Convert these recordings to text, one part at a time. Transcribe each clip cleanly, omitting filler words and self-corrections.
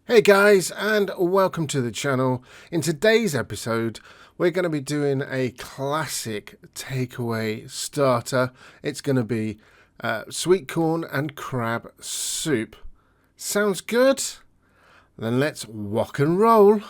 Hey guys, and welcome to the channel. In today's episode we're going to be doing a classic takeaway starter. It's going to be sweet corn and crab soup. Sounds good? Then let's rock and roll.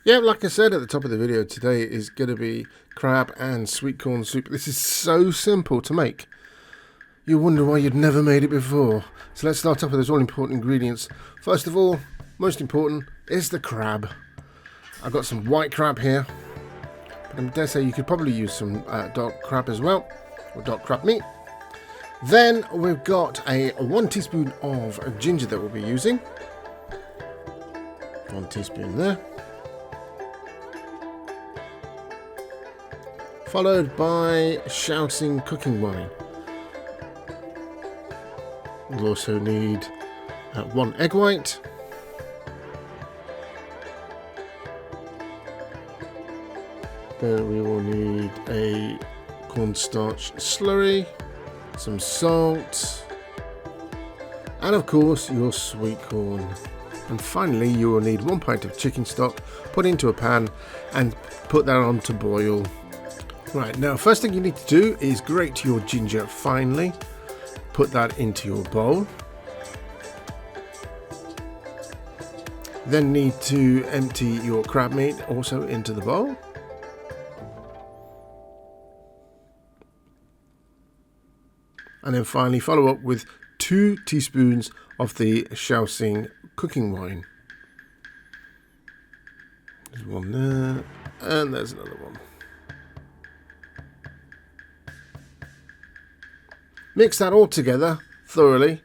Yeah, like I said at the top of the video, today is going to be crab and sweet corn soup. This is so simple to make. You wonder why you'd never made it before. So let's start off with those all-important ingredients. First of all, most important, is the crab. I've got some white crab here. But I dare say you could probably use some dark crab as well, or dark crab meat. Then we've got a 1 teaspoon of ginger that we'll be using. 1 teaspoon there. Followed by shouting cooking wine. We'll also need 1 egg white. Then we will need a cornstarch slurry, some salt, and of course your sweet corn. And finally you will need 1 pint of chicken stock put into a pan and put that on to boil. Right, now first thing you need to do is grate your ginger finely. Put that into your bowl. Then need to empty your crab meat also into the bowl. And then finally follow up with 2 teaspoons of the Shaoxing cooking wine. There's one there, and there's another one. Mix that all together thoroughly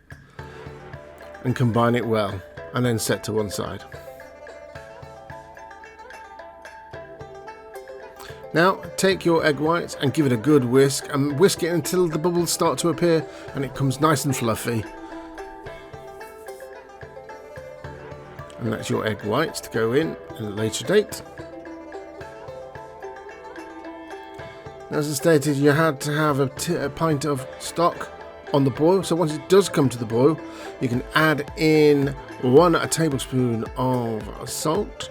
and combine it well, and then set to one side. Now take your egg whites and give it a good whisk, and whisk it until the bubbles start to appear and it comes nice and fluffy. And that's your egg whites to go in at a later date. As I stated, you had to have a pint of stock on the boil. So once it does come to the boil, you can add in 1 tablespoon of salt.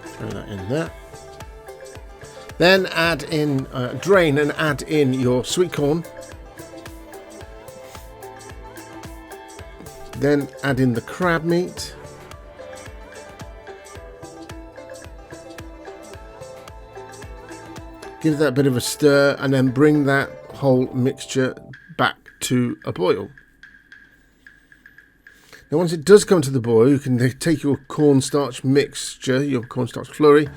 Throw that in there. Then add in, drain and add in your sweet corn. Then add in the crab meat. Give that a bit of a stir and then bring that whole mixture back to a boil. Now once it does come to the boil, you can take your cornstarch mixture, your cornstarch flurry,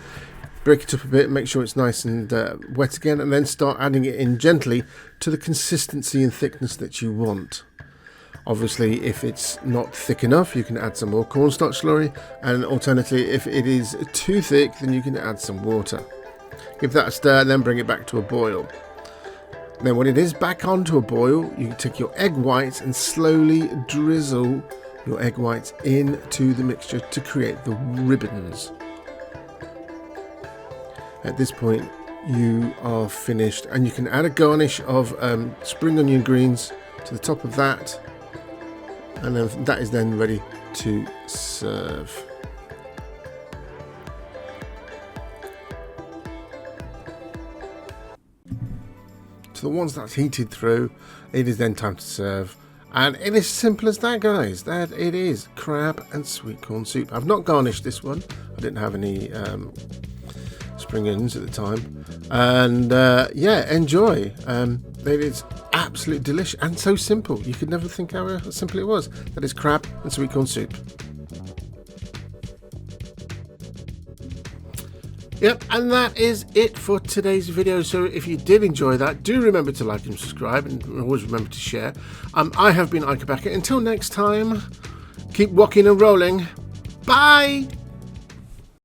break it up a bit, make sure it's nice and wet again, and then start adding it in gently to the consistency and thickness that you want. Obviously, if it's not thick enough, you can add some more cornstarch slurry, and alternatively, if it is too thick, then you can add some water. Give that a stir and then bring it back to a boil. Then when it is back onto a boil, you take your egg whites and slowly drizzle your egg whites into the mixture to create the ribbons. At this point you are finished, and you can add a garnish of spring onion greens to the top of that, and then that is then ready to serve. So once that's heated through, it is then time to serve, and it is simple as that, guys. That it is crab and sweet corn soup. I've not garnished this one. I didn't have any spring onions at the time, and yeah, enjoy. It is absolutely delicious and so simple. You could never think how simple it was. That is crab and sweet corn soup. Yep, and that is it for today's video. So if you did enjoy that, do remember to like and subscribe, and always remember to share. I have been Icobacca. Until next time, keep walking and rolling. Bye!